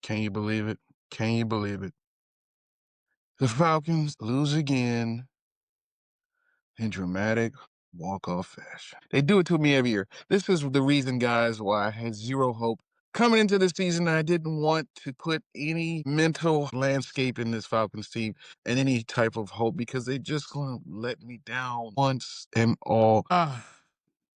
Can you believe it? Can you believe it? The Falcons lose again in dramatic walk-off fashion. They do it to me every year. This is the reason, guys, why I had zero hope coming into this season. I didn't want to put any mental landscape in this Falcons team and any type of hope because they just gonna let me down once and all.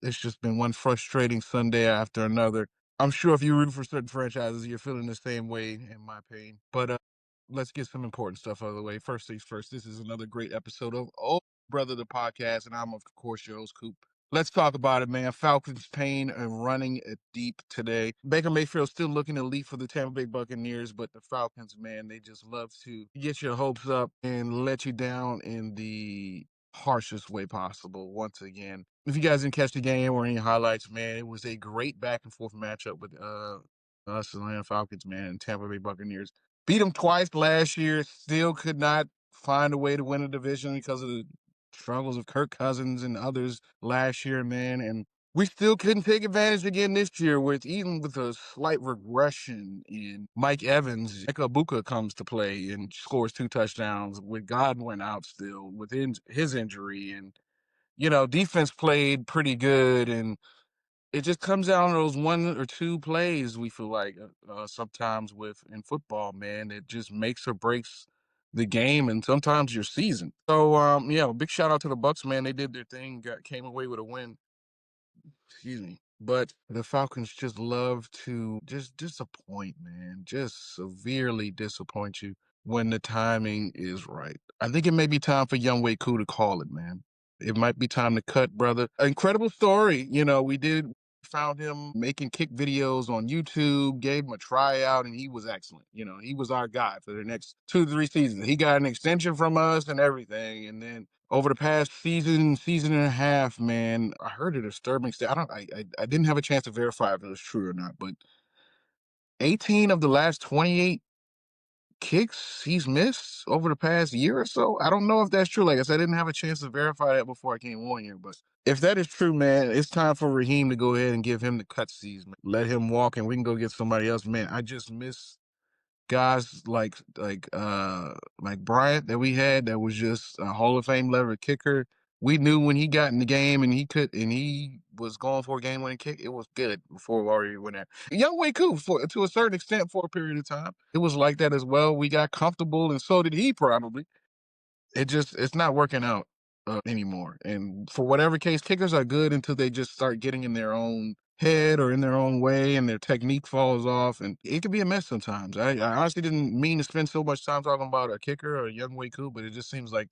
It's just been one frustrating Sunday after another. I'm sure if you root for certain franchises, you're feeling the same way in my pain. But let's get some important stuff out of the way. First things first, this is another great episode of Oh Brother the Podcast, and I'm, of course, your host, Coop. Let's talk about it, man. Falcons pain and running it deep today. Baker Mayfield still looking to lead for the Tampa Bay Buccaneers, but the Falcons, man, they just love to get your hopes up and let you down in the harshest way possible once again. If you guys didn't catch the game or any highlights, man, it was a great back and forth matchup with us Atlanta Falcons, man, and Tampa Bay Buccaneers. Beat them twice last year, still could not find a way to win a division because of the struggles of Kirk Cousins and others last year, man. And we still couldn't take advantage again this year even with a slight regression in Mike Evans. Buka comes to play and scores 2 touchdowns with Godwin out still within his injury. And, defense played pretty good. And it just comes down to those 1 or 2 plays we feel like sometimes in football, man. It just makes or breaks the game and sometimes your season. So, big shout out to the Bucks, man. They did their thing, came away with a win. Excuse me. But the Falcons just love to just disappoint, man. Just severely disappoint you when the timing is right. I think it may be time for Young Wei Koo to call it, man. It might be time to cut, brother. Incredible story. We found him making kick videos on YouTube, gave him a tryout, and he was excellent. He was our guy for the next 2 to 3 seasons. He got an extension from us and everything. And then over the past season and a half, man, I heard a disturbing stat. I didn't have a chance to verify if it was true or not, but 18 of the last 28 kicks he's missed over the past year or so. I don't know if that's true. Like I said, I didn't have a chance to verify that before I came on here, but if that is true, man, it's time for Raheem to go ahead and give him the cut season. Let him walk and we can go get somebody else. Man, I just miss guys like Bryant that we had that was just a Hall of Fame level kicker. We knew when he got in the game and he was going for a game winning kick, it was good before we already went there. Young Wei Koo, to a certain extent, for a period of time, it was like that as well. We got comfortable, and so did he probably. It's not working out anymore. And for whatever case, kickers are good until they just start getting in their own head or in their own way and their technique falls off, and it can be a mess sometimes. I honestly didn't mean to spend so much time talking about a kicker or a Young Wei Koo, but it just seems like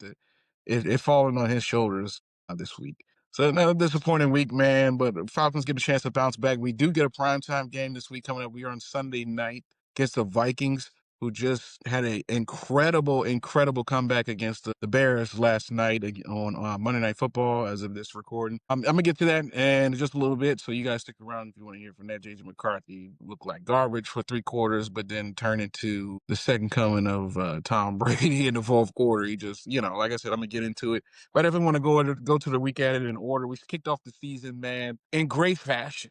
it falling on his shoulders this week. So another disappointing week, man, but Falcons get a chance to bounce back. We do get a primetime game this week coming up. We are on Sunday night against the Vikings, who just had an incredible comeback against the Bears last night on Monday Night Football as of this recording. I'm going to get to that in just a little bit, so you guys stick around if you want to hear from that. J.J. McCarthy looked like garbage for 3 quarters, but then turned into the second coming of Tom Brady in the fourth quarter. He just, like I said, I'm going to get into it. But if we want to go to the week at it in order, we kicked off the season, man, in great fashion.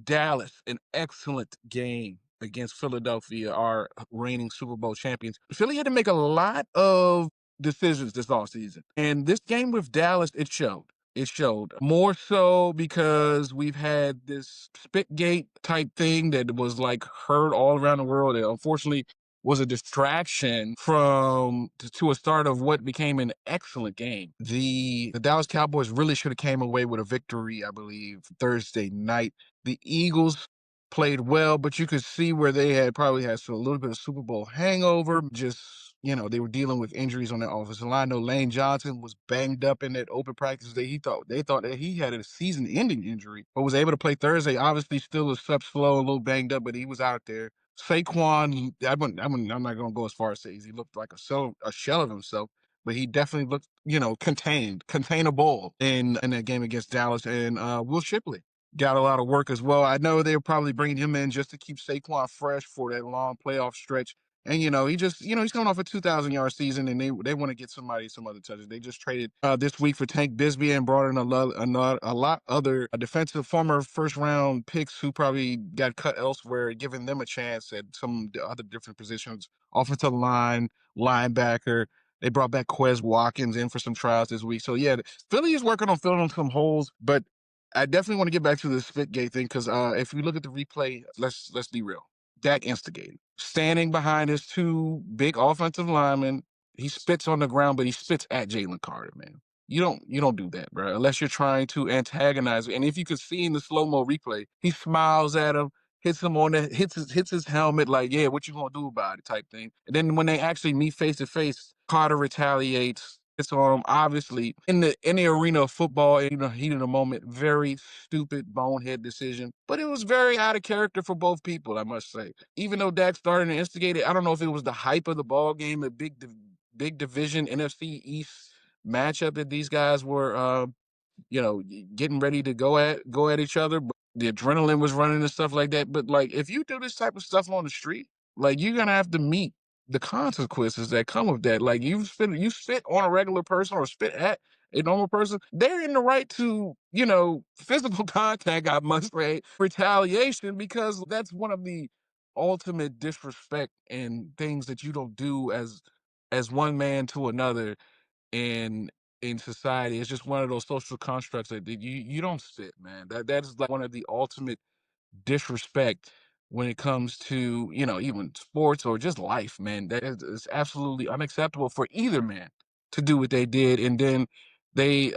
Dallas, an excellent game against Philadelphia, our reigning Super Bowl champions. Philly had to make a lot of decisions this offseason. And this game with Dallas, it showed. It showed more so because we've had this Spitgate type thing that was like heard all around the world. It unfortunately was a distraction to a start of what became an excellent game. The Dallas Cowboys really should have came away with a victory, I believe, Thursday night. The Eagles played well, but you could see where they probably had a little bit of Super Bowl hangover. Just, they were dealing with injuries on their offensive line. No, Lane Johnson was banged up in that open practice. They thought that he had a season-ending injury, but was able to play Thursday. Obviously, still a step slow, a little banged up, but he was out there. Saquon, I'm not going to go as far as say he looked like a shell of himself, but he definitely looked, containable in that game against Dallas. And Will Shipley got a lot of work as well. I know they were probably bringing him in just to keep Saquon fresh for that long playoff stretch And he just, he's coming off a 2,000-yard season, and they want to get somebody some other touches. They just traded this week for Tank Bisbee and brought in a lot other defensive former first round picks who probably got cut elsewhere, giving them a chance at some other different positions, offensive line, linebacker. They brought back Quez Watkins in for some trials this week. So yeah, Philly is working on filling some holes, but I definitely want to get back to the Spitgate thing because if we look at the replay, let's be real. Dak instigated. Standing behind his two big offensive linemen, he spits on the ground, but he spits at Jalen Carter, man. You don't do that, bro, unless you're trying to antagonize. And if you could see in the slow-mo replay, he smiles at him, hits him on the hits his helmet like, yeah, what you gonna do about it type thing. And then when they actually meet face to face, Carter retaliates. It's on him, obviously, in the arena of football, heat of the moment, very stupid, bonehead decision. But it was very out of character for both people, I must say. Even though Dak started and instigated, I don't know if it was the hype of the ball game, a big division NFC East matchup that these guys were getting ready to go at each other. But the adrenaline was running and stuff like that. But like, if you do this type of stuff on the street, like you're gonna have to meet the consequences that come with that. Like you spit on a regular person or spit at a normal person, they're in the right to, physical contact, I must say, retaliation, because that's one of the ultimate disrespect and things that you don't do as one man to another in in society. It's just one of those social constructs that you don't sit, man. That is like one of the ultimate disrespect when it comes to, even sports or just life, man. That is absolutely unacceptable for either man to do what they did. And then they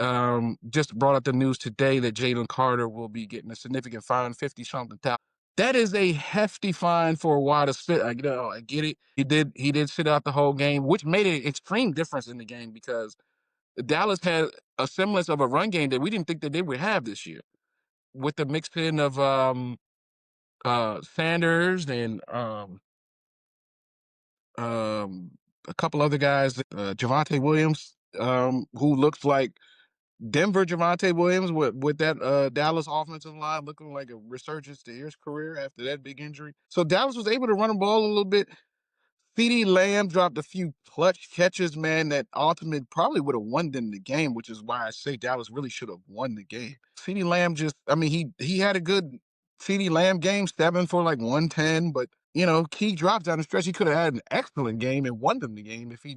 just brought up the news today that Jalen Carter will be getting a significant fine, 50 something thousand. That is a hefty fine for a wide spit. I get it. He did sit out the whole game, which made an extreme difference in the game because Dallas had a semblance of a run game that we didn't think that they would have this year, with the mix in of Sanders and um, a couple other guys, Javonte Williams, who looks like Denver Javonte Williams with that Dallas offensive line looking like a resurgence to his career after that big injury. So Dallas was able to run the ball a little bit. CeeDee Lamb dropped a few clutch catches, man, that ultimate probably would have won them the game, which is why I say Dallas really should have won the game. CeeDee Lamb he had a good CeeDee Lamb game, 7 for like 110, but key drops down the stretch. He could have had an excellent game and won them the game if he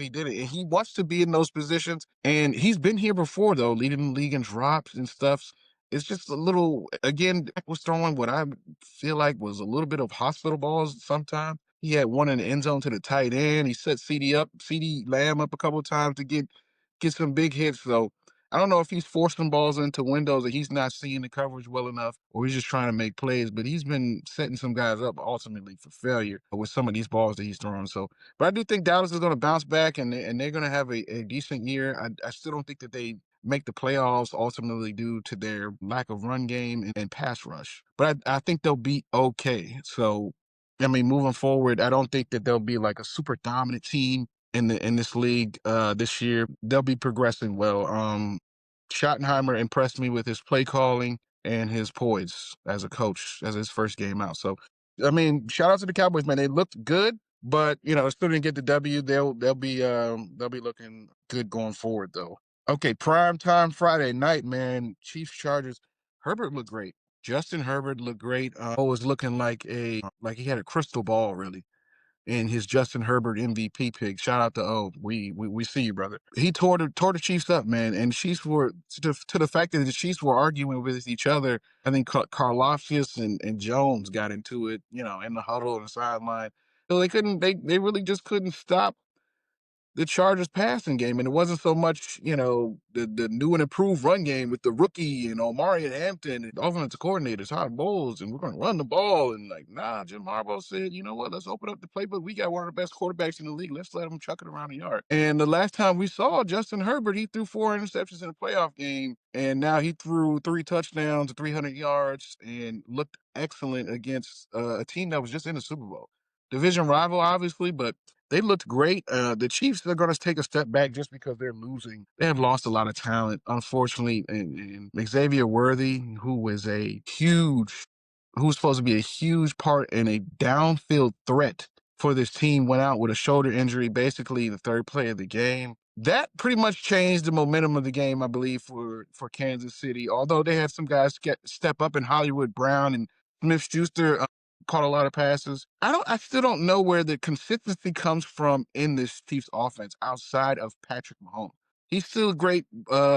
did it. And he wants to be in those positions, and he's been here before though, leading the league in drops and stuff. It's just a little, again, Dak was throwing what I feel like was a little bit of hospital balls sometimes. He had one in the end zone to the tight end. He set CD Lamb up a couple of times to get some big hits. So I don't know if he's forcing balls into windows or he's not seeing the coverage well enough, or he's just trying to make plays. But he's been setting some guys up ultimately for failure with some of these balls that he's throwing. So, but I do think Dallas is going to bounce back and they're going to have a decent year. I still don't think that they make the playoffs ultimately due to their lack of run game and pass rush. But I think they'll be okay. So I mean, moving forward, I don't think that they'll be like a super dominant team in this league this year. They'll be progressing well. Schottenheimer impressed me with his play calling and his poise as a coach as his first game out. So, I mean, shout out to the Cowboys, man. They looked good, but still didn't get the W. They'll be looking good going forward though. Okay, prime time Friday night, man. Chiefs Chargers. Herbert looked great. Justin Herbert looked great. Was looking like he had a crystal ball, really, in his Justin Herbert MVP pick. Shout out to we see you, brother. He tore the Chiefs up, man, and Chiefs were to the fact that the Chiefs were arguing with each other. I think Karlaftis and Jones got into it, in the huddle on the sideline. So they couldn't. They really just couldn't stop the Chargers passing game. And it wasn't so much, the new and improved run game with the rookie and Omari and Hampton and offensive coordinators, Todd Bowles, and we're going to run the ball. And like, nah, Jim Harbaugh said, you know what, let's open up the playbook. We got one of the best quarterbacks in the league. Let's let him chuck it around the yard. And the last time we saw Justin Herbert, he threw 4 interceptions in a playoff game. And now he threw 3 touchdowns, 300 yards, and looked excellent against a team that was just in the Super Bowl. Division rival, obviously, but they looked great. The Chiefs are going to take a step back just because they're losing. They have lost a lot of talent, unfortunately. And Xavier Worthy, who's supposed to be a huge part and a downfield threat for this team went out with a shoulder injury, basically the third play of the game. That pretty much changed the momentum of the game, I believe, for Kansas City. Although they had some guys step up in Hollywood Brown and Smith Schuster caught a lot of passes. I still don't know where the consistency comes from in this Chiefs offense outside of Patrick Mahomes. He's still a great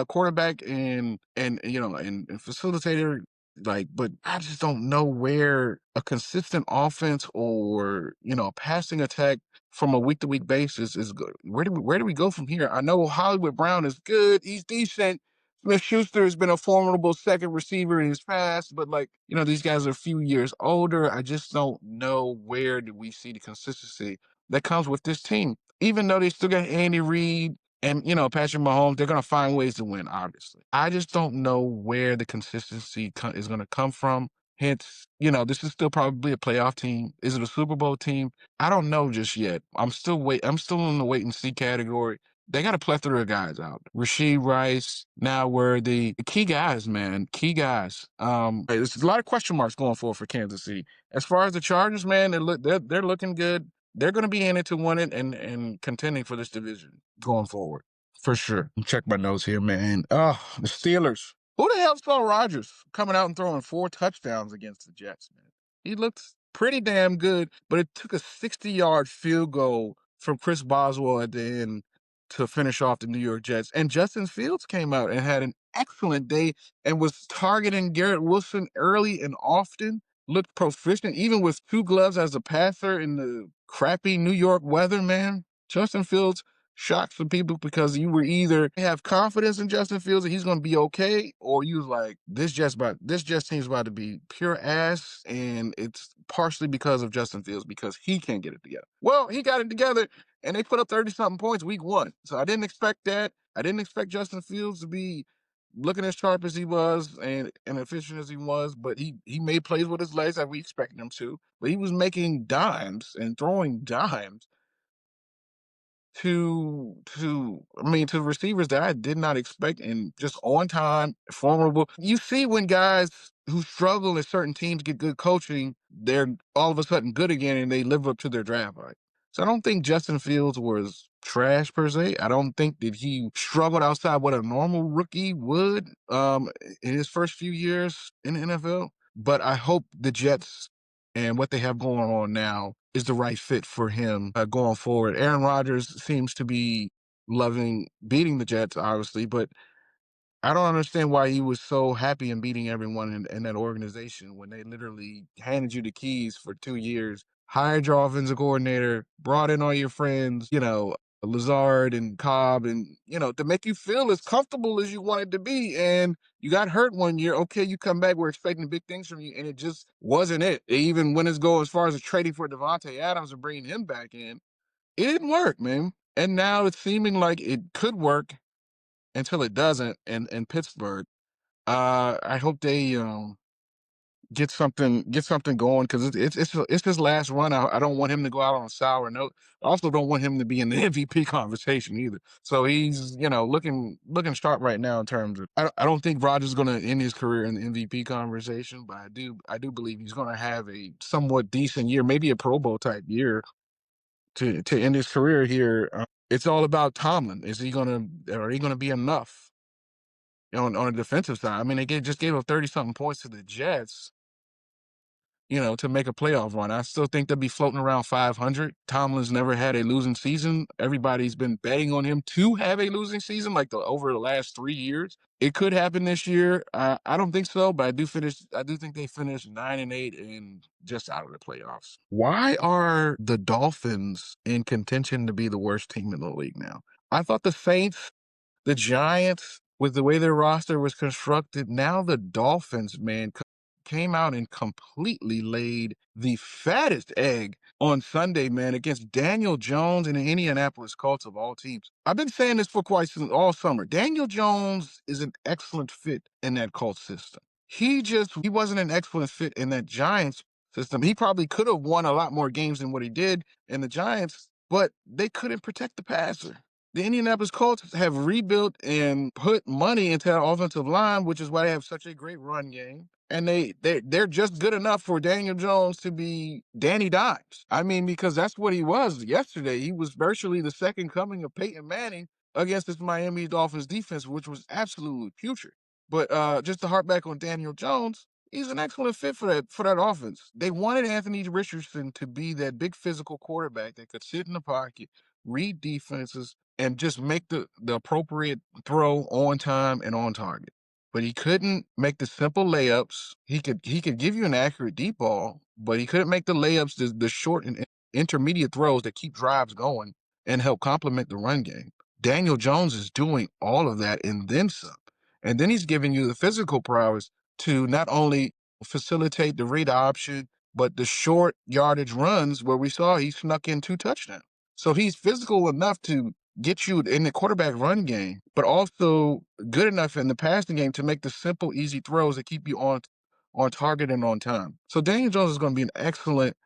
quarterback and facilitator. Like, but I just don't know where a consistent offense or a passing attack from a week to week basis is good. Where do we go from here? I know Hollywood Brown is good. He's decent. Smith Schuster has been a formidable second receiver in his past, but these guys are a few years older. I just don't know where do we see the consistency that comes with this team. Even though they still got Andy Reid and Patrick Mahomes, they're gonna find ways to win. Obviously, I just don't know where the consistency is gonna come from. Hence, this is still probably a playoff team. Is it a Super Bowl team? I don't know just yet. I'm still in the wait and see category. They got a plethora of guys out. Rasheed Rice, now Worthy, key guys, man, key guys. There's a lot of question marks going forward for Kansas City. As far as the Chargers, man, they're looking good. They're going to be in it to win it and contending for this division going forward for sure. Check my notes here, man. Oh, the Steelers. Who the hell saw Rodgers coming out and throwing 4 touchdowns against the Jets, man? He looked pretty damn good, but it took a 60-yard field goal from Chris Boswell at the end to finish off the New York Jets. And Justin Fields came out and had an excellent day and was targeting Garrett Wilson early and often. Looked proficient, even with 2 gloves as a passer in the crappy New York weather, man. Justin Fields shocked some people because you were either have confidence in Justin Fields that he's going to be okay, or you was like, this Jets team's about to be pure ass, and it's partially because of Justin Fields because he can't get it together. Well, he got it together, and they put up 30-something points week 1. So I didn't expect that. I didn't expect Justin Fields to be looking as sharp as he was and efficient as he was, but he made plays with his legs like we expected him to. But he was making dimes and throwing dimes to receivers that I did not expect, and just on time, formidable. You see when guys who struggle at certain teams get good coaching, they're all of a sudden good again and they live up to their draft right. So I don't think Justin Fields was trash per se. I don't think that he struggled outside what a normal rookie would in his first few years in the NFL. But I hope the Jets and what they have going on now is the right fit for him going forward. Aaron Rodgers seems to be loving beating the Jets, obviously, but I don't understand why he was so happy in beating everyone in that organization when they literally handed you the keys for 2 years, hired your offensive coordinator, brought in all your friends, Lazard and Cobb, and, to make you feel as comfortable as you wanted to be. And you got hurt 1 year. Okay, you come back. We're expecting big things from you. And it just wasn't it. They even went as far as trading for Devontae Adams and bringing him back in. It didn't work, man. And now it's seeming like it could work until it doesn't in Pittsburgh. I hope they get something going because it's his last run. I don't want him to go out on a sour note. I also don't want him to be in the MVP conversation either. So he's looking sharp right now in terms of. I don't think Rodgers is going to end his career in the MVP conversation, but I do believe he's going to have a somewhat decent year, maybe a Pro Bowl type year to end his career here. It's all about Tomlin. Are he gonna be enough on the defensive side? I mean, they just gave up 30-something points to the Jets, to make a playoff run. I still think they'll be floating around 500. Tomlin's never had a losing season. Everybody's been betting on him to have a losing season over the last 3 years. It could happen this year. I don't think so, but I do think they finished 9-8 and just out of the playoffs. Why are the Dolphins in contention to be the worst team in the league now? I thought the Saints, the Giants, with the way their roster was constructed, now the Dolphins, man, came out and completely laid the fattest egg on Sunday, man, against Daniel Jones and the Indianapolis Colts of all teams. I've been saying this for all summer. Daniel Jones is an excellent fit in that Colts system. He wasn't an excellent fit in that Giants system. He probably could have won a lot more games than what he did in the Giants, but they couldn't protect the passer. The Indianapolis Colts have rebuilt and put money into their offensive line, which is why they have such a great run game. and they're just good enough for Daniel Jones to be Danny Dimes. I mean, because that's what he was yesterday. He was virtually the second coming of Peyton Manning against this Miami Dolphins defense, which was absolutely putrid. But just to harp back on Daniel Jones, he's an excellent fit for that offense. They wanted Anthony Richardson to be that big physical quarterback that could sit in the pocket, read defenses, and just make the appropriate throw on time and on target. But he couldn't make the simple layups. He could give you an accurate deep ball, but he couldn't make the layups, the short and intermediate throws that keep drives going and help complement the run game. Daniel Jones is doing all of that and then some. And then he's giving you the physical prowess to not only facilitate the read option, but the short yardage runs where we saw he snuck in 2 touchdowns. So he's physical enough to get you in the quarterback run game, but also good enough in the passing game to make the simple, easy throws that keep you on target and on time. So Daniel Jones is going to be an excellent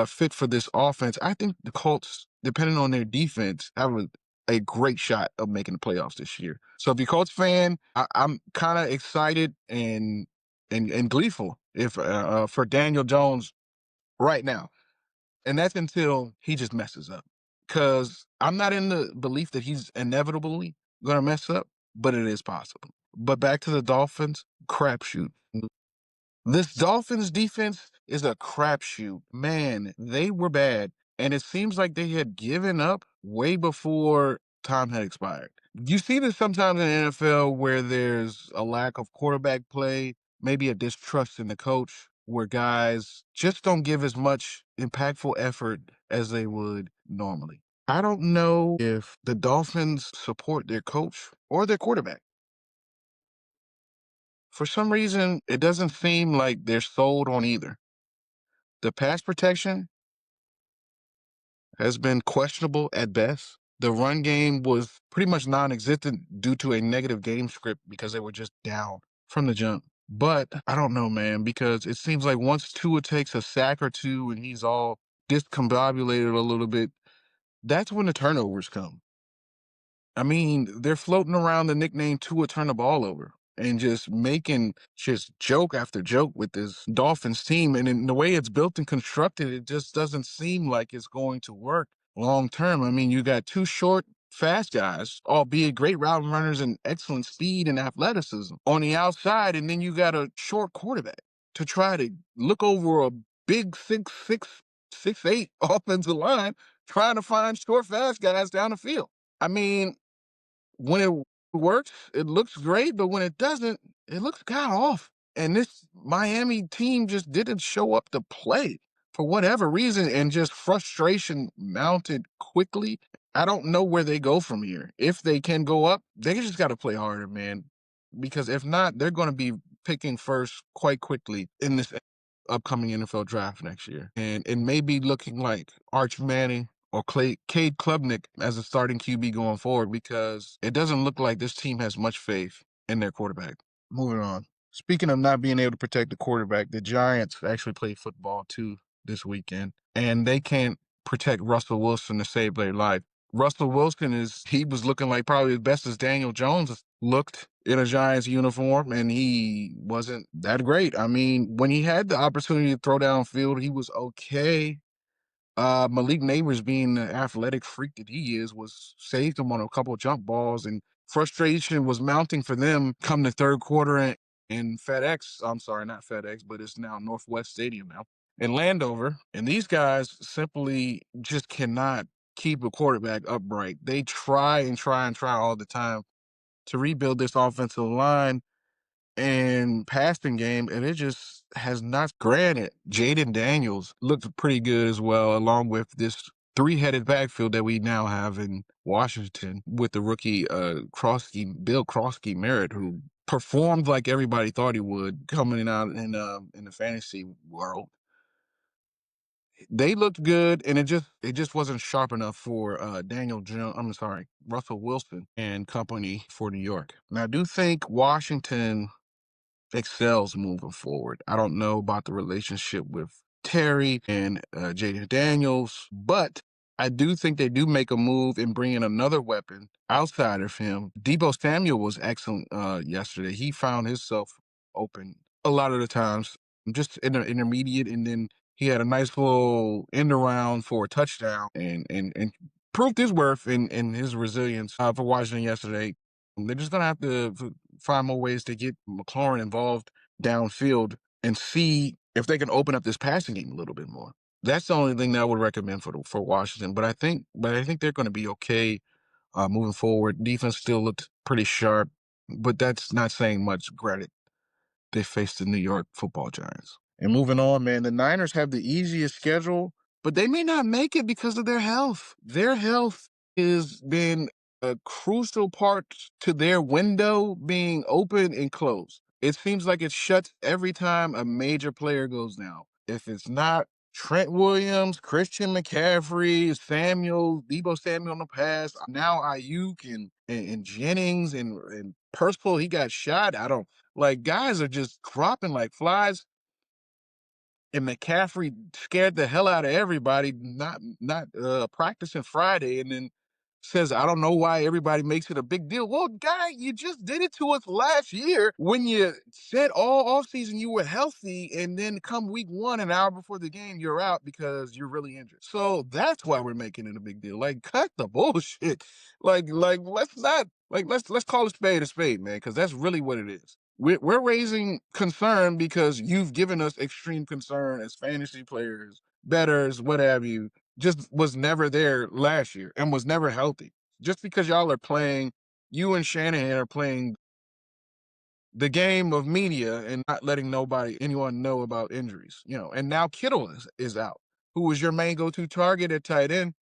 fit for this offense. I think the Colts, depending on their defense, have a great shot of making the playoffs this year. So if you're a Colts fan, I'm kind of excited and gleeful if for Daniel Jones right now. And that's until he just messes up. Because I'm not in the belief that he's inevitably going to mess up, but it is possible. But back to the Dolphins, crapshoot. This Dolphins defense is a crapshoot. Man, they were bad. And it seems like they had given up way before time had expired. You see this sometimes in the NFL where there's a lack of quarterback play, maybe a distrust in the coach, where guys just don't give as much impactful effort as they would normally. I don't know if the Dolphins support their coach or their quarterback. For some reason, it doesn't seem like they're sold on either. The pass protection has been questionable at best. The run game was pretty much non-existent due to a negative game script because they were just down from the jump. But I don't know, man, because it seems like once Tua takes a sack or two and he's all discombobulated a little bit, that's when the turnovers come. I mean, they're floating around the nickname Tua turn the ball over and just making just joke after joke with this Dolphins team. And in the way it's built and constructed, it just doesn't seem like it's going to work long term. I mean, you got 2 short, fast guys, albeit great route runners and excellent speed and athleticism on the outside, and then you got a short quarterback to try to look over a big 6'8" offensive line trying to find short, fast guys down the field. I mean, when it works, it looks great, but when it doesn't, it looks god off. And this Miami team just didn't show up to play for whatever reason, and just frustration mounted quickly. I don't know where they go from here. If they can go up, they just got to play harder, man. Because if not, they're going to be picking first quite quickly in this upcoming NFL draft next year. And it may be looking like Arch Manning or Cade Klubnik as a starting QB going forward, because it doesn't look like this team has much faith in their quarterback. Moving on. Speaking of not being able to protect the quarterback, the Giants actually played football too this weekend, and they can't protect Russell Wilson to save their life. Russell Wilson he was looking like probably as best as Daniel Jones looked in a Giants uniform, and he wasn't that great. I mean, when he had the opportunity to throw downfield, he was okay. Malik Neighbors, being the athletic freak that he is, was saved him on a couple of jump balls, and frustration was mounting for them come the third quarter in FedEx. I'm sorry, not FedEx, but it's now Northwest Stadium now in Landover. And these guys simply just cannot keep a quarterback upright. They try and try and try all the time to rebuild this offensive line and passing game, and it just has not. Granted, Jaden Daniels looked pretty good as well, along with this 3-headed backfield that we now have in Washington with the rookie Bill Krosky Merritt, who performed like everybody thought he would coming out in the fantasy world. They looked good, and it just wasn't sharp enough for Russell Wilson and company for New York. Now, I do think Washington excels moving forward. I don't know about the relationship with Terry and Jaden Daniels, but I do think they do make a move and bring in another weapon outside of him. Debo Samuel was excellent yesterday. He found himself open a lot of the times, just in the intermediate, and then he had a nice little end around for a touchdown, and proved his worth and his resilience for Washington yesterday. They're just gonna have to find more ways to get McLaurin involved downfield and see if they can open up this passing game a little bit more. That's the only thing that I would recommend for Washington. But I think they're going to be okay moving forward. Defense still looked pretty sharp, but that's not saying much. Granted, they faced the New York Football Giants. And moving on, man, the Niners have the easiest schedule, but they may not make it because of their health. Their health has been a crucial part to their window being open and closed. It seems like it shuts every time a major player goes down. If it's not Trent Williams, Christian McCaffrey, Debo Samuel in the past, now Ayuk and Jennings and Percival, he got shot. I don't like guys are just dropping like flies, and McCaffrey scared the hell out of everybody, not practicing Friday, and then says, I don't know why everybody makes it a big deal. Well, guy, you just did it to us last year when you said all offseason you were healthy, and then come week one, an hour before the game, you're out because you're really injured. So that's why we're making it a big deal. Like, cut the bullshit. Like let's not let's call a spade, man, because that's really what it is. We're raising concern because you've given us extreme concern as fantasy players, betters, what have you. Just was never there last year and was never healthy. Just because y'all are playing, you and Shanahan are playing the game of media and not letting anyone know about injuries, And now Kittle is out, who was your main go-to target at tight end,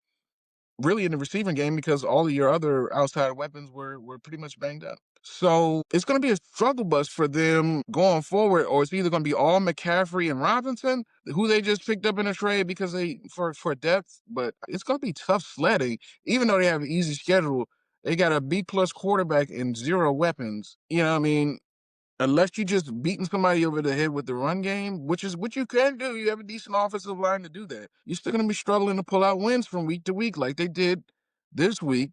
really in the receiving game because all of your other outside weapons were pretty much banged up. So it's going to be a struggle bus for them going forward, or it's either going to be all McCaffrey and Robinson, who they just picked up in a trade because for depth. But it's going to be tough sledding, even though they have an easy schedule. They got a B+ quarterback and zero weapons. You know what I mean? Unless you just beating somebody over the head with the run game, which is what you can do. You have a decent offensive line to do that. You're still going to be struggling to pull out wins from week to week like they did this week.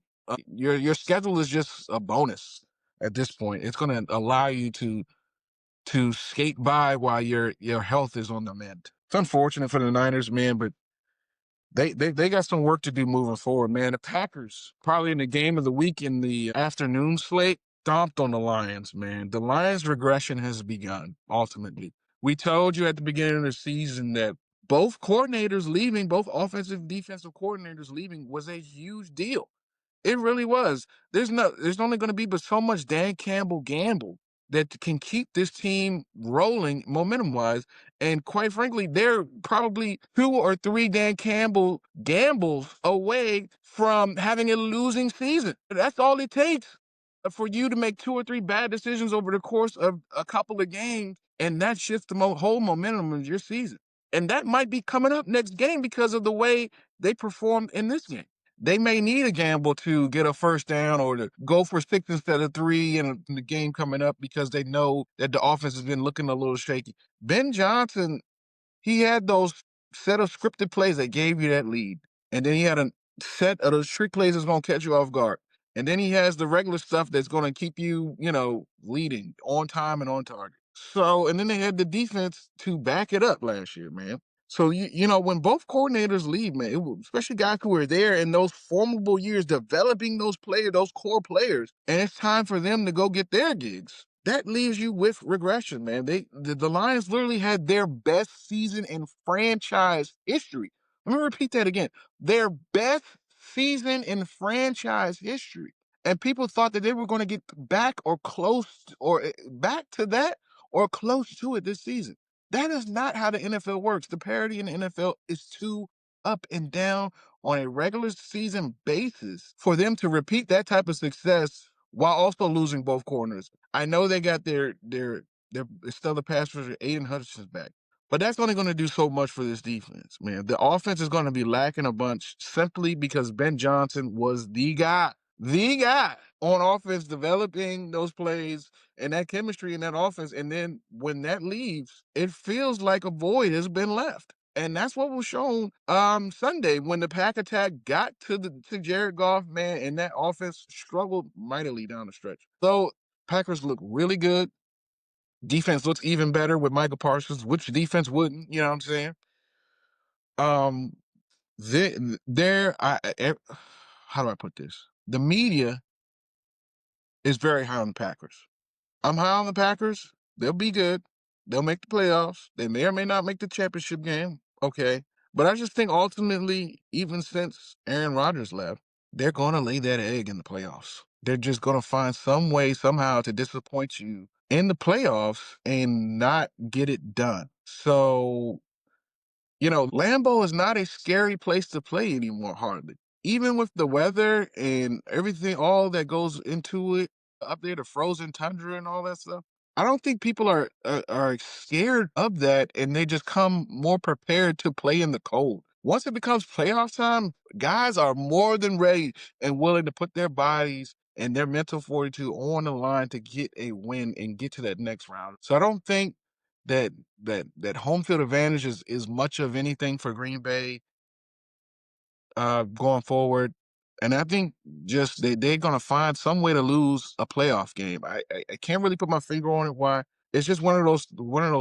Your schedule is just a bonus at this point. It's going to allow you to skate by while your health is on the mend. It's unfortunate for the Niners, man, but they got some work to do moving forward, man. The Packers, probably in the game of the week in the afternoon slate, stomped on the Lions, man. The Lions' regression has begun, ultimately. We told you at the beginning of the season that both coordinators leaving, both offensive, defensive coordinators leaving was a huge deal. It really was. There's only going to be but so much Dan Campbell gamble that can keep this team rolling momentum wise. And quite frankly, they're probably 2 or 3 Dan Campbell gambles away from having a losing season. That's all it takes for you to make 2 or 3 bad decisions over the course of a couple of games, and that shifts the whole momentum of your season. And that might be coming up next game because of the way they performed in this game. They may need a gamble to get a first down or to go for 6 instead of 3 in the game coming up because they know that the offense has been looking a little shaky. Ben Johnson, he had those set of scripted plays that gave you that lead. And then he had a set of those trick plays that's going to catch you off guard. And then he has the regular stuff that's going to keep you, leading on time and on target. So, and then they had the defense to back it up last year, man. So, when both coordinators leave, man, especially guys who were there in those formidable years developing those players, those core players, and it's time for them to go get their gigs, that leaves you with regression, man. The Lions literally had their best season in franchise history. Let me repeat that again. Their best season in franchise history. And people thought that they were going to get back or close or back to that or close to it this season. That is not how the NFL works. The parity in the NFL is too up and down on a regular season basis for them to repeat that type of success while also losing both corners. I know they got their stellar pass rusher Aiden Hutchinson's back, but that's only going to do so much for this defense, man. The offense is going to be lacking a bunch simply because Ben Johnson was the guy on offense developing those plays and that chemistry in that offense. And then when that leaves, it feels like a void has been left. And that's what was shown Sunday when the pack attack got to Jared Goff, man, and that offense struggled mightily down the stretch. So Packers look really good. Defense looks even better with Michael Parsons. Which defense wouldn't? You know what I'm saying? Um, how do I put this? The media is very high on the Packers. I'm high on the Packers. They'll be good. They'll make the playoffs. They may or may not make the championship game. Okay. But I just think ultimately, even since Aaron Rodgers left, they're going to lay that egg in the playoffs. They're just going to find some way, somehow, to disappoint you in the playoffs and not get it done. So, Lambeau is not a scary place to play anymore, hardly. Even with the weather and everything, all that goes into it up there, the frozen tundra and all that stuff. I don't think people are scared of that, and they just come more prepared to play in the cold. Once it becomes playoff time, guys are more than ready and willing to put their bodies and their mental fortitude on the line to get a win and get to that next round. So I don't think that that home field advantage is much of anything for Green Bay going forward. And I think just they're gonna find some way to lose a playoff game. I can't really put my finger on it why. It's just one of those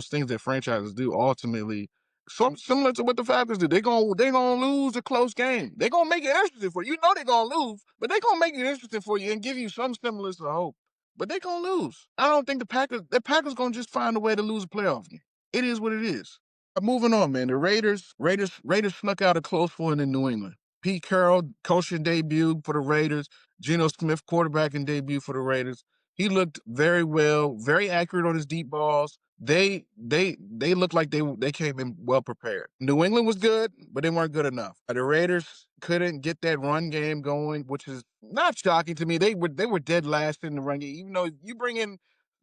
things that franchises do ultimately. Similar to what the Falcons do. They gonna lose a close game. They're gonna make it interesting for you. You know they're gonna lose, but they're gonna make it interesting for you and give you some semblance of hope. But they're gonna lose. I don't think the Packers gonna just find a way to lose a playoff game. It is what it is. Moving on, man. The Raiders snuck out a close one in New England. Pete Carroll coaching debut for the Raiders. Geno Smith quarterbacking debut for the Raiders. He looked very well, very accurate on his deep balls. They looked like they came in well prepared. New England was good, but they weren't good enough. The Raiders couldn't get that run game going, which is not shocking to me. They were dead last in the run game. Even though you bring in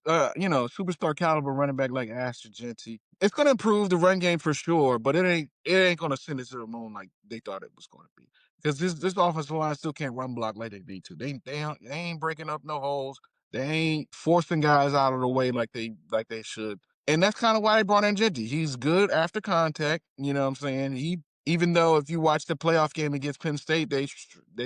superstar caliber running back like Ashton Genty. It's gonna improve the run game for sure, but it ain't gonna send it to the moon like they thought it was gonna be. Because this offensive line still can't run block like they need to. They ain't breaking up no holes. They ain't forcing guys out of the way like they should. And that's kind of why they brought in Genty. He's good after contact. You know what I'm saying? Even though if you watch the playoff game against Penn State, they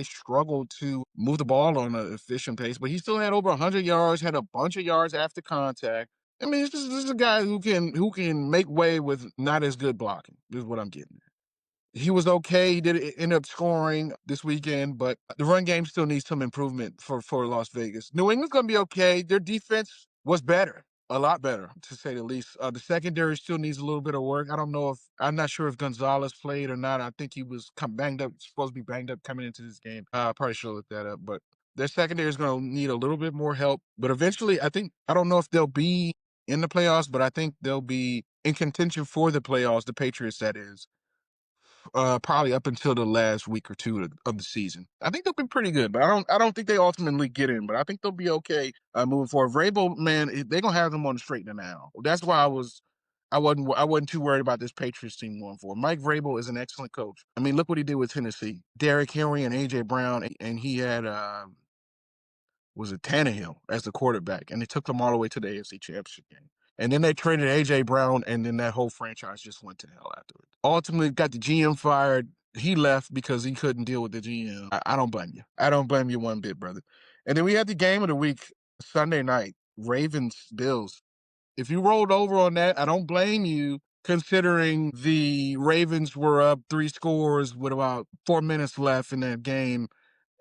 struggled to move the ball on an efficient pace, but he still had over 100 yards, had a bunch of yards after contact. I mean, this is a guy who can make way with not as good blocking. This is what I'm getting at. He was okay. He did end up scoring this weekend, but the run game still needs some improvement for Las Vegas. New England's gonna be okay. Their defense was better, a lot better, to say the least. The secondary still needs a little bit of work. I'm not sure if Gonzalez played or not. I think he was banged up, supposed to be banged up coming into this game. Probably should look that up, but their secondary is going to need a little bit more help. But eventually, I don't know if they'll be in the playoffs, but I think they'll be in contention for the playoffs. The Patriots, that is probably up until the last week or two of the season. I think they'll be pretty good, but I don't think they ultimately get in. But I think they'll be okay moving forward. Vrabel, man, they're gonna have them on the straight and now. That's why I wasn't too worried about this Patriots team going forward. Mike Vrabel is an excellent coach. I mean, look what he did with Tennessee. Derrick Henry and AJ Brown, and he had was it Tannehill as the quarterback, and they took them all the way to the AFC Championship game. And then they traded AJ Brown, and then that whole franchise just went to hell after it. Ultimately, got the GM fired. He left because he couldn't deal with the GM. I don't blame you. I don't blame you one bit, brother. And then we had the game of the week Sunday night, Ravens Bills. If you rolled over on that, I don't blame you, considering the Ravens were up 3 scores with about 4 minutes left in that game,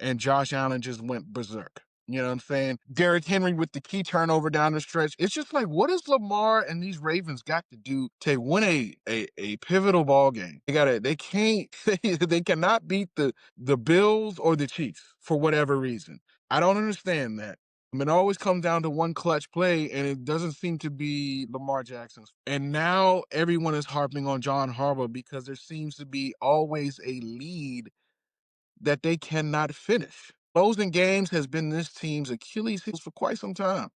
and Josh Allen just went berserk. You know what I'm saying? Derrick Henry with the key turnover down the stretch. It's just like, what does Lamar and these Ravens got to do to win a pivotal ball game? They can't, they cannot beat the Bills or the Chiefs for whatever reason. I don't understand that. I mean, it always comes down to one clutch play, and it doesn't seem to be Lamar Jackson's. And now everyone is harping on John Harbaugh because there seems to be always a lead that they cannot finish. Closing games has been this team's Achilles heel for quite some time.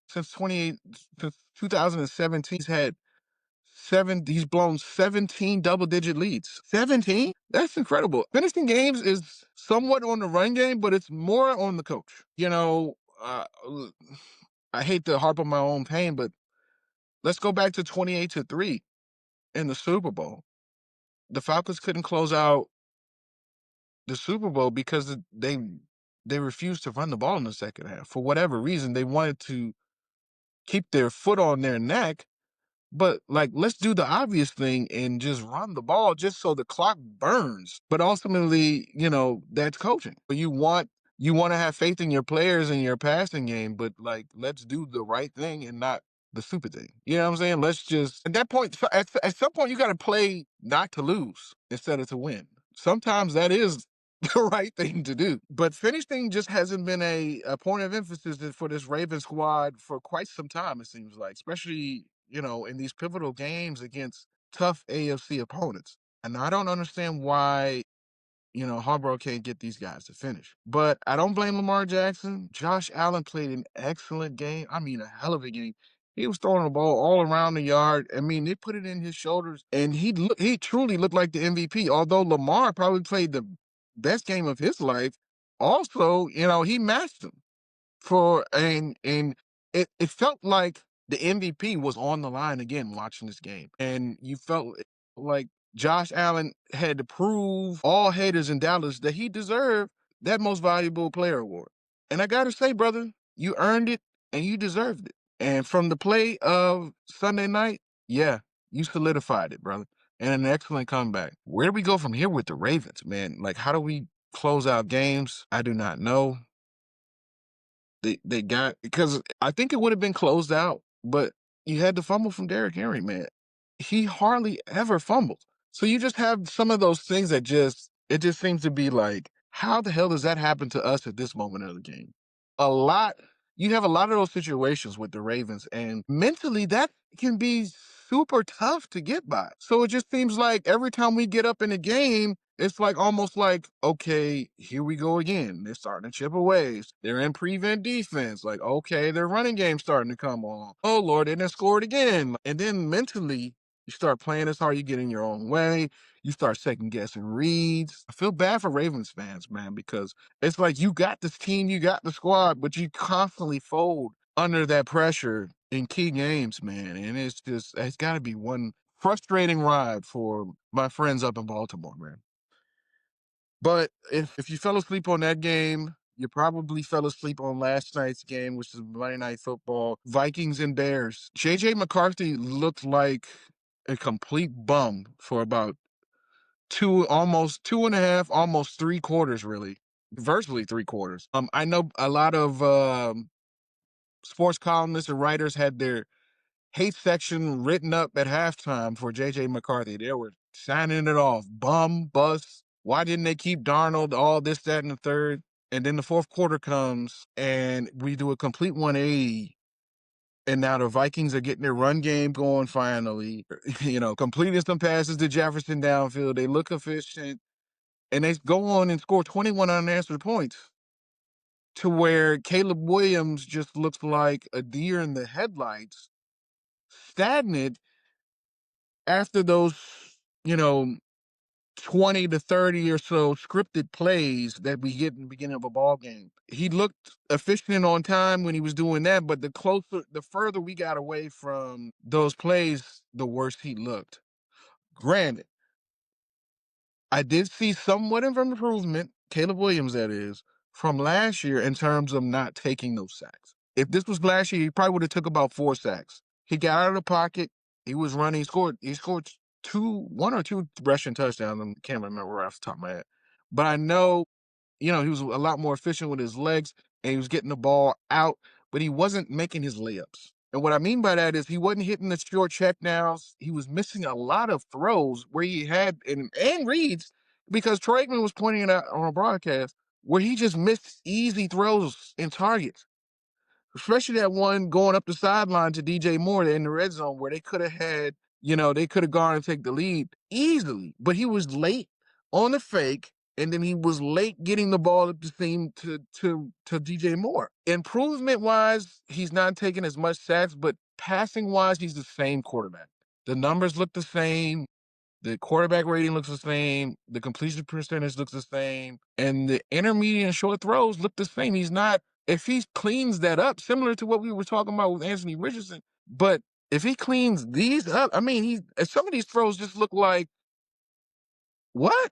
Since 2017, he's blown 17 double-digit leads. 17? That's incredible. Finishing games is somewhat on the run game, but it's more on the coach. I hate to harp on my own pain, but let's go back to 28-3 in the Super Bowl. The Falcons couldn't close out the Super Bowl because they refused to run the ball in the second half. For whatever reason, they wanted to keep their foot on their neck. But like, let's do the obvious thing and just run the ball just so the clock burns. But ultimately, that's coaching. But you want to have faith in your players and your passing game, but like, let's do the right thing and not the stupid thing. You know what I'm saying? Let's just at that point, at some point, you got to play not to lose instead of to win. Sometimes that is the right thing to do. But finishing just hasn't been a point of emphasis for this Ravens squad for quite some time, it seems like, especially, in these pivotal games against tough AFC opponents. And I don't understand why, Harbaugh can't get these guys to finish. But I don't blame Lamar Jackson. Josh Allen played an excellent game. I mean, a hell of a game. He was throwing the ball all around the yard. I mean, they put it in his shoulders, and he truly looked like the MVP. Although Lamar probably played the best game of his life, also, he matched him and it felt like the MVP was on the line again watching this game. And you felt like Josh Allen had to prove all haters in Dallas that he deserved that most valuable player award. And I gotta say, brother, you earned it and you deserved it. And from the play of Sunday night, yeah, you solidified it, brother. And an excellent comeback. Where do we go from here with the Ravens, man? Like, how do we close out games? I do not know. They got, because I think it would have been closed out, but you had the fumble from Derrick Henry, man. He hardly ever fumbles. So you just have some of those things that it just seems to be like, how the hell does that happen to us at this moment of the game? You have a lot of those situations with the Ravens, and mentally that can be super tough to get by. So it just seems like every time we get up in a game, it's like almost like, okay, here we go again. They're starting to chip away. They're in prevent defense. Like, okay, their running game's starting to come on. Oh, Lord, they done scored again. And then mentally, you start playing as hard, you get in your own way. You start second guessing reads. I feel bad for Ravens fans, man, because it's like you got this team, you got the squad, but you constantly fold under that pressure in key games, man. And it's got to be one frustrating ride for my friends up in Baltimore, man. But if you fell asleep on that game, you probably fell asleep on last night's game, which is Monday Night Football, Vikings and Bears. J.J. McCarthy looked like a complete bum for about almost 2.5, almost 3 quarters, really. Virtually 3 quarters. I know a lot of sports columnists and writers had their hate section written up at halftime for J.J. McCarthy. They were signing it off. Bum, bust. Why didn't they keep Darnold? All this, that, and the third. And then the fourth quarter comes and we do a complete 180. And now the Vikings are getting their run game going finally. Completing some passes to Jefferson downfield. They look efficient. And they go on and score 21 unanswered points, to where Caleb Williams just looks like a deer in the headlights, stagnant after those, you know, 20 to 30 or so scripted plays that we get in the beginning of a ball game. He looked efficient on time when he was doing that, but the further we got away from those plays, the worse he looked. Granted, I did see somewhat of an improvement, Caleb Williams that is, from last year in terms of not taking those sacks. If this was last year, he probably would have took about 4 sacks. He got out of the pocket. He was running. He scored one or two rushing touchdowns. I can't remember right off the top of my head. But I know, he was a lot more efficient with his legs and he was getting the ball out, but he wasn't making his layups. And what I mean by that is he wasn't hitting the short check downs. He was missing a lot of throws where he had and reads, because Troy Aikman was pointing it out on a broadcast, where he just missed easy throws and targets. Especially that one going up the sideline to DJ Moore in the red zone where they could have they could have gone and take the lead easily. But he was late on the fake, and then he was late getting the ball up the seam to DJ Moore. Improvement wise, he's not taking as much sacks, but passing wise, he's the same quarterback. The numbers look the same. The quarterback rating looks the same. The completion percentage looks the same. And the intermediate and short throws look the same. If he cleans that up, similar to what we were talking about with Anthony Richardson, but if he cleans these up, I mean, some of these throws just look like, what?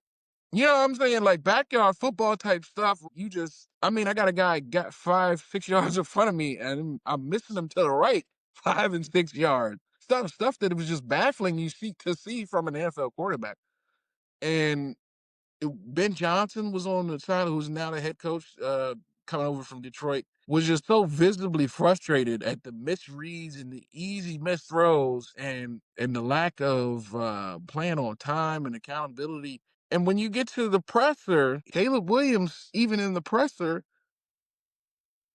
You know what I'm saying? Like backyard football type stuff. I got a guy got 5-6 yards in front of me and I'm missing him to the right 5 and 6 yards. Stuff that it was just baffling to see from an NFL quarterback. And Ben Johnson was on the side, who's now the head coach, coming over from Detroit, was just so visibly frustrated at the misreads and the easy missed throws and the lack of playing on time and accountability. And when you get to the presser, Caleb Williams, even in the presser,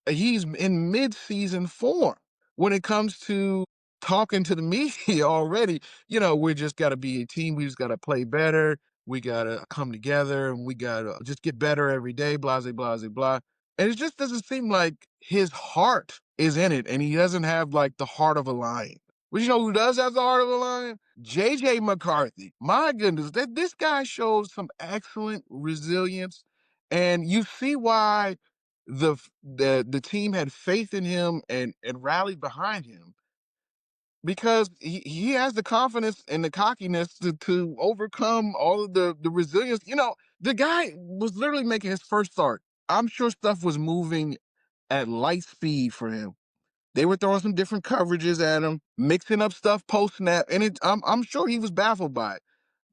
he's in mid-season form when it comes to talking to the media already. We just got to be a team. We just got to play better. We got to come together and we got to just get better every day, blah, blah, blah, blah. And it just doesn't seem like his heart is in it. And he doesn't have like the heart of a lion. But you know who does have the heart of a lion? JJ McCarthy. My goodness, this guy shows some excellent resilience. And you see why the team had faith in him and rallied behind him, because he has the confidence and the cockiness to overcome all of the resilience. The guy was literally making his first start. I'm sure stuff was moving at light speed for him. They were throwing some different coverages at him, mixing up stuff post snap, and I'm sure he was baffled by it.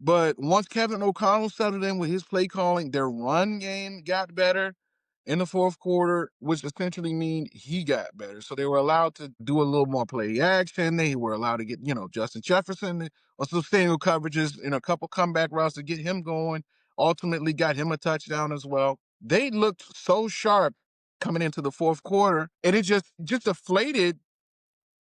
But once Kevin O'Connell settled in with his play calling, their run game got better in the fourth quarter, which essentially mean he got better. So they were allowed to do a little more play action. They were allowed to get, Justin Jefferson on some single coverages and a couple comeback routes to get him going. Ultimately got him a touchdown as well. They looked so sharp coming into the fourth quarter, and it just deflated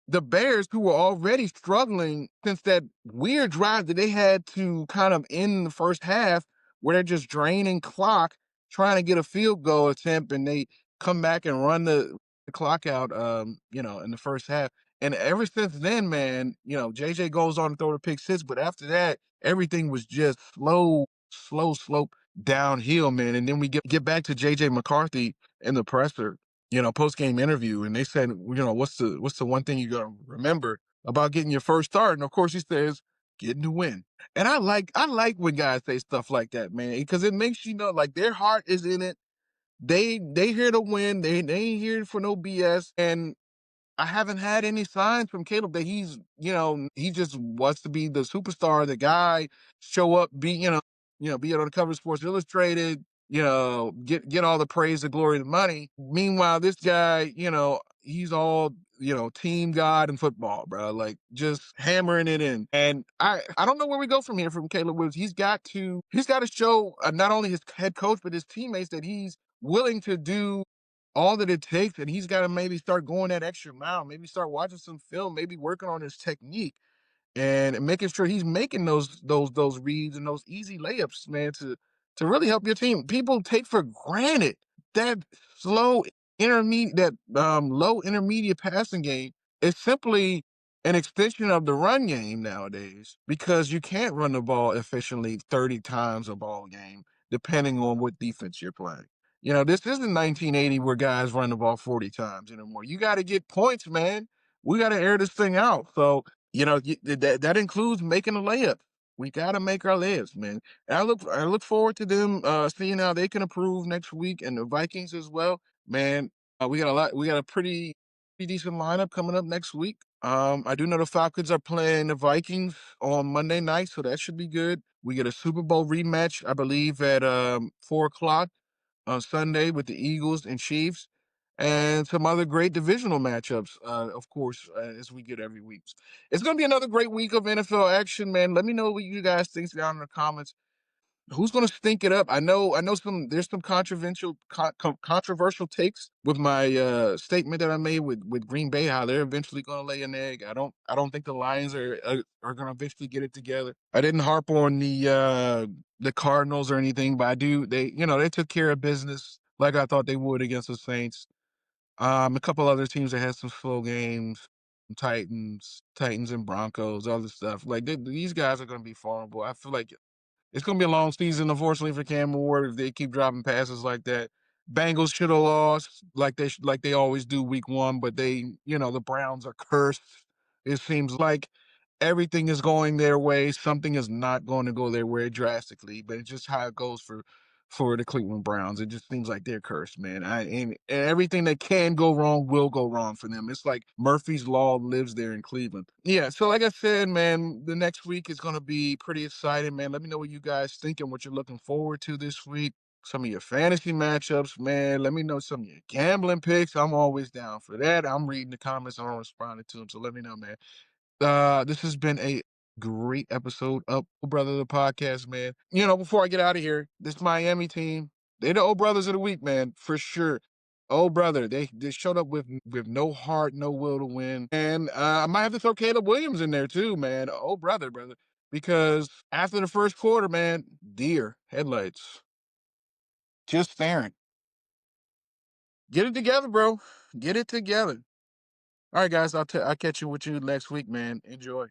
the Bears, who were already struggling since that weird drive that they had to kind of end the first half, where they're just draining clock, trying to get a field goal attempt, and they come back and run the clock out, in the first half. And ever since then, man, JJ goes on to throw the pick six, but after that, everything was just slow slope downhill, man. And then we get back to JJ McCarthy in the presser, post game interview, and they said, what's the one thing you gotta remember about getting your first start? And of course, he says, getting to win. And I like when guys say stuff like that, man, because it makes you know like their heart is in it. They here to win. They ain't here for no BS. And I haven't had any signs from Caleb that he just wants to be the superstar, the guy, show up, be on the cover of Sports Illustrated, get all the praise, the glory, the money. Meanwhile, this guy, he's all, team God in football, bro. Like just hammering it in. And I don't know where we go from here from Caleb Williams. He's got to show not only his head coach, but his teammates that he's willing to do all that it takes, and he's got to maybe start going that extra mile, maybe start watching some film, maybe working on his technique and making sure he's making those reads and those easy layups, man, to really help your team. People take for granted that slow low intermediate passing game is simply an extension of the run game nowadays, because you can't run the ball efficiently 30 times a ball game, depending on what defense you're playing. This isn't 1980 where guys run the ball 40 times anymore. You got to get points, man. We got to air this thing out. So, that includes making a layup. We got to make our layups, man. And I look forward to them seeing how they can improve next week, and the Vikings as well, man. We got a pretty decent lineup coming up next week. I do know the Falcons are playing the Vikings on Monday night, so that should be good. We get a Super Bowl rematch, I believe, at 4 o'clock on Sunday with the Eagles and Chiefs, and some other great divisional matchups, of course, as we get every week. It's going to be another great week of NFL action, man. Let me know what you guys think down in the comments. Who's going to stink it up? I know there's some controversial takes with my statement that I made with Green Bay, how they're eventually going to lay an egg. I don't think the Lions are going to eventually get it together. I didn't harp on the Cardinals or anything, but they took care of business like I thought they would against the Saints. A couple other teams that had some slow games, Titans and Broncos, other stuff. Like these guys are going to be formidable. I feel like it's going to be a long season, unfortunately, for Cam Ward if they keep dropping passes like that. Bengals should have lost like they always do week one, but the Browns are cursed. It seems like everything is going their way. Something is not going to go their way drastically, but it's just how it goes for the Cleveland Browns. It just seems like they're cursed, man. And everything that can go wrong will go wrong for them. It's like Murphy's Law lives there in Cleveland. Yeah, so like I said, man, the next week is going to be pretty exciting, man. Let me know what you guys think and what you're looking forward to this week. Some of your fantasy matchups, man. Let me know some of your gambling picks. I'm always down for that. I'm reading the comments. I'm responding to them. So let me know, man. This has been a great episode of Old Brother the Podcast, man. Before I get out of here, this Miami team, they the old brothers of the week, man, for sure. Old brother, they showed up with no heart, no will to win. And I might have to throw Caleb Williams in there too, man. Old brother. Because after the first quarter, man, deer headlights. Just staring. Get it together, bro. Get it together. All right, guys, I'll catch you with you next week, man. Enjoy.